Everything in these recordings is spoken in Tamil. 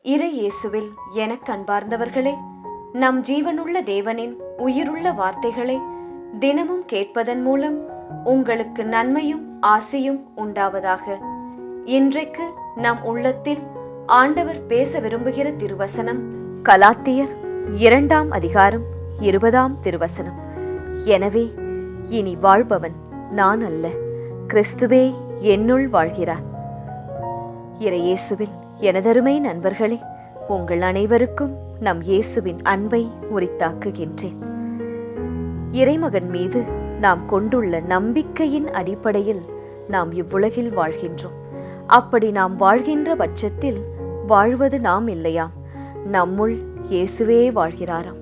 இறை இயேசுவில் எனக் அன்பார்ந்தவர்களே, நம் ஜீவனுள்ள தேவனின் உயிருள்ள வார்த்தைகளை தினமும் கேட்பதன் மூலம் உங்களுக்கு நன்மையும் ஆசையும் உண்டாவதாக. இன்றைக்கு நம் உள்ளத்தில் ஆண்டவர் பேச விரும்புகிற திருவசனம் கலாத்தியர் 2ஆம் அதிகாரம் 20ஆம் திருவசனம். எனவே இனி வாழ்பவன் நான் அல்ல, கிறிஸ்துவே என்னுள் வாழ்கிறார். இறை இயேசுவில் எனதருமை நண்பர்களே, உங்கள் அனைவருக்கும் நம் இயேசுவின் அன்பை உரித்தாக்குகின்றேன். இறைமகன் மீது நாம் கொண்டுள்ள நம்பிக்கையின் அடிப்படையில் நாம் இவ்வுலகில் வாழ்கின்றோம். அப்படி நாம் வாழ்கின்ற பட்சத்தில் வாழ்வது நாம் இல்லையாம், நம்முள் இயேசுவே வாழ்கிறாராம்.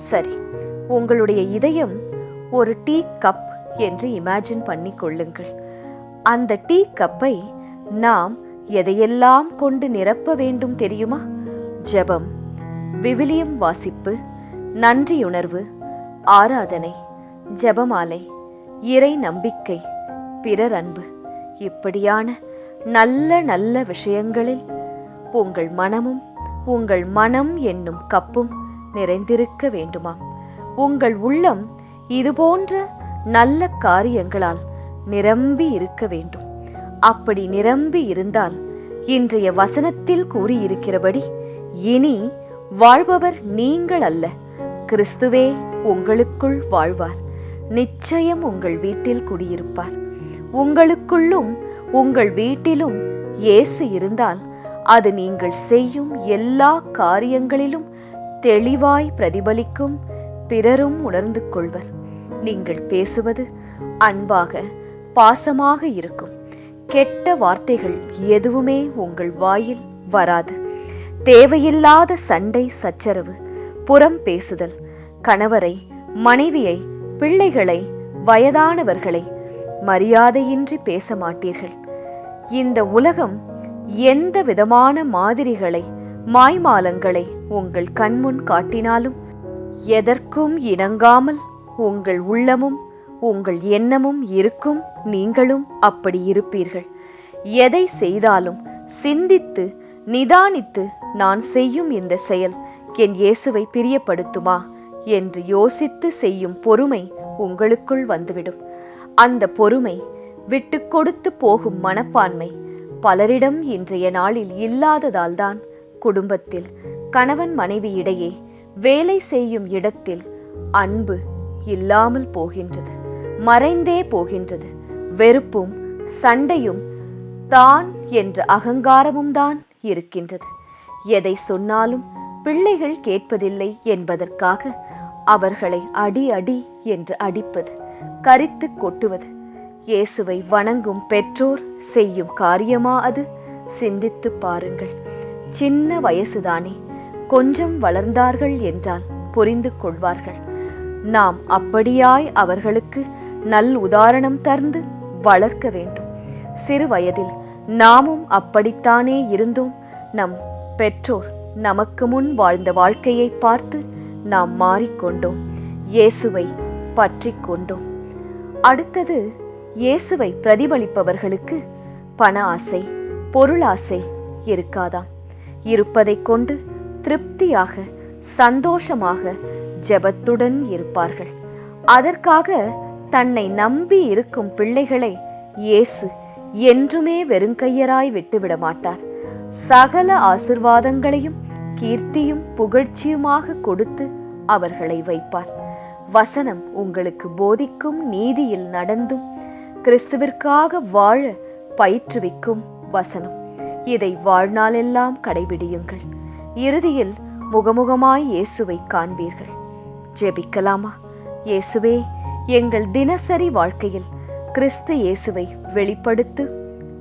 சரி, உங்களுடைய இதயம் ஒரு டீ கப் என்று இமேஜின் பண்ணி கொள்ளுங்கள். அந்த டீ கப்பை நாம் எதையெல்லாம் கொண்டு நிரப்ப வேண்டும் தெரியுமா? ஜெபம், விவிலியம் வாசிப்பு, நன்றியுணர்வு, ஆராதனை, ஜெபமாலை, இறை நம்பிக்கை, பிறர் அன்பு, இப்படியான நல்ல நல்ல விஷயங்களில் உங்கள் மனமும் உங்கள் மனம் என்னும் கப்பும் நிறைந்திருக்க வேண்டுமாம். உங்கள் உள்ளம் இதுபோன்ற நல்ல காரியங்களால் நிரம்பி இருக்க வேண்டும். அப்படி நிரம்பி இருந்தால் இன்றைய வசனத்தில் கூறியிருக்கிறபடி இனி வாழ்பவர் நீங்கள் அல்ல, கிறிஸ்துவே உங்களுக்குள் வாழ்வார். நிச்சயம் உங்கள் வீட்டில் குடியிருப்பார். உங்களுக்குள்ளும் உங்கள் வீட்டிலும் இயேசு இருந்தால் அது நீங்கள் செய்யும் எல்லா காரியங்களிலும் தெளிவாய் பிரதிபலிக்கும். பிறரும் உணர்ந்து கொள்வர். நீங்கள் பேசுவது அன்பாக பாசமாக இருக்கும். கெட்ட வார்த்தைகள் எதுவுமே உங்கள் வாயில் வராது. தேவையில்லாத சண்டை சச்சரவு, புறம் பேசுதல், கணவரை, மனைவியை, பிள்ளைகளை, வயதானவர்களை மரியாதையின்றி பேச மாட்டீர்கள். இந்த உலகம் எந்த விதமான மாதிரிகளை, மாய்மாலங்களை உங்கள் கண்முன் காட்டினாலும் எதற்கும் இணங்காமல் உங்கள் உள்ளமும் உங்கள் எண்ணமும் இருக்கும். நீங்களும் அப்படி இருப்பீர்கள். எதை செய்தாலும் சிந்தித்து நிதானித்து, நான் செய்யும் இந்த செயல் என் இயேசுவை பிரியப்படுத்துமா என்று யோசித்து செய்யும் பொறுமை உங்களுக்குள் வந்துவிடும். அந்த பொறுமை, விட்டு கொடுத்து போகும் மனப்பான்மை பலரிடம் இன்றைய நாளில் இல்லாததால்தான் குடும்பத்தில், கணவன் மனைவி இடையே, வேலை செய்யும் இடத்தில் அன்பு இல்லாமல் போகின்றது, மறைந்தே போகின்றது. வெறுப்பும் சண்டையும் தான் என்ற அகங்காரமும் தான் இருக்கின்றது. எதை சொன்னாலும் பிள்ளைகள் கேட்பதில்லை என்பதற்காக அவர்களை அடி அடி என்று அடிப்பது, கரித்து கொட்டுவது. இயேசுவை வணங்கும் பெற்றோர் செய்யும் காரியமா அது? சிந்தித்து பாருங்கள். சின்ன வயசுதானே, கொஞ்சம் வளர்ந்தார்கள் என்றால் புரிந்து கொள்வார்கள். நாம் அப்படியாய் அவர்களுக்கு நல் உதாரணம் தந்து வளர்க்க வேண்டும். சிறு வயதில் நாமும் அப்படித்தானே இருந்தோம். நம் பெற்றோர் நமக்கு முன் வாழ்ந்த வாழ்க்கையை பார்த்து நாம் மாறிக்கொண்டோம், இயேசுவை பற்றி கொண்டோம். அடுத்தது, இயேசுவை பிரதிபலிப்பவர்களுக்கு பண ஆசை, பொருளாசை இருக்காதாம். இருப்பதை கொண்டு திருப்தியாக சந்தோஷமாக ஜெபத்துடன் இருப்பார்கள். அதற்காக தன்னை நம்பி இருக்கும் பிள்ளைகளை இயேசு என்றுமே வெறுங்கையராய் விட்டுவிட மாட்டார். சகல ஆசிர்வாதங்களையும் கீர்த்தியும் புகழ்ச்சியுமாக கொடுத்து அவர்களை வைப்பார். வசனம் உங்களுக்கு போதிக்கும், நீதியில் நடந்தும் கிறிஸ்துவிற்காக வாழ பயிற்றுவிக்கும் வசனம். இதை வாழ்நாளெல்லாம் கடைபிடியுங்கள். இறுதியில் முகமுகமாய் இயேசுவை காண்பீர்கள். ஜெபிக்கலாமா? இயேசுவே, எங்கள் தினசரி வாழ்க்கையில் கிறிஸ்து இயேசுவை வெளிப்படுத்து.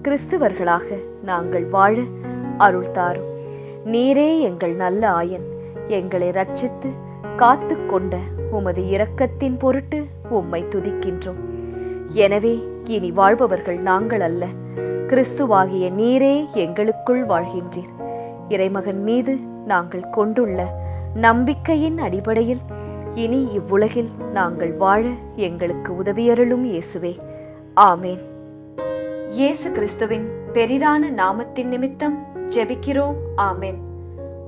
கிறிஸ்துவர்களாக நாங்கள் வாழ அருள் தாரும். நீரே எங்கள் நல்ல ஆயன். எங்களை ரட்சித்து காத்து கொண்ட உமது இரக்கத்தின் பொருட்டு உம்மை துதிக்கின்றோம். எனவே இனி வாழ்பவர்கள் நாங்கள் அல்ல, கிறிஸ்துவாகிய நீரே எங்களுக்குள் வாழ்கின்றீர். இறைமகன் மீது நாங்கள் கொண்டுள்ள நம்பிக்கையின் அடிப்படையில் இனி இவ்வுலகில் நாங்கள் வாழ எங்களுக்கு உதவியருளும் இயேசுவே. ஆமேன். இயேசு கிறிஸ்துவின் பெரிதான நாமத்தின் நிமித்தம் ஜெபிக்கிறோம். ஆமேன்.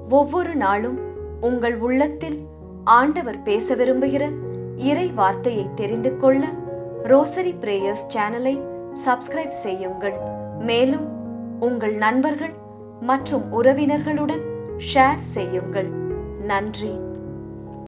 ஒவ்வொரு நாளும் உங்கள் உள்ளத்தில் ஆண்டவர் பேச விரும்புகிற இறை வார்த்தையை தெரிந்து கொள்ள ரோசரி பிரேயர்ஸ் சேனலை சப்ஸ்கிரைப் செய்யுங்கள். மேலும் உங்கள் நண்பர்கள் மற்றும் உறவினர்களுடன் ஷேர் செய்யுங்கள். நன்றி.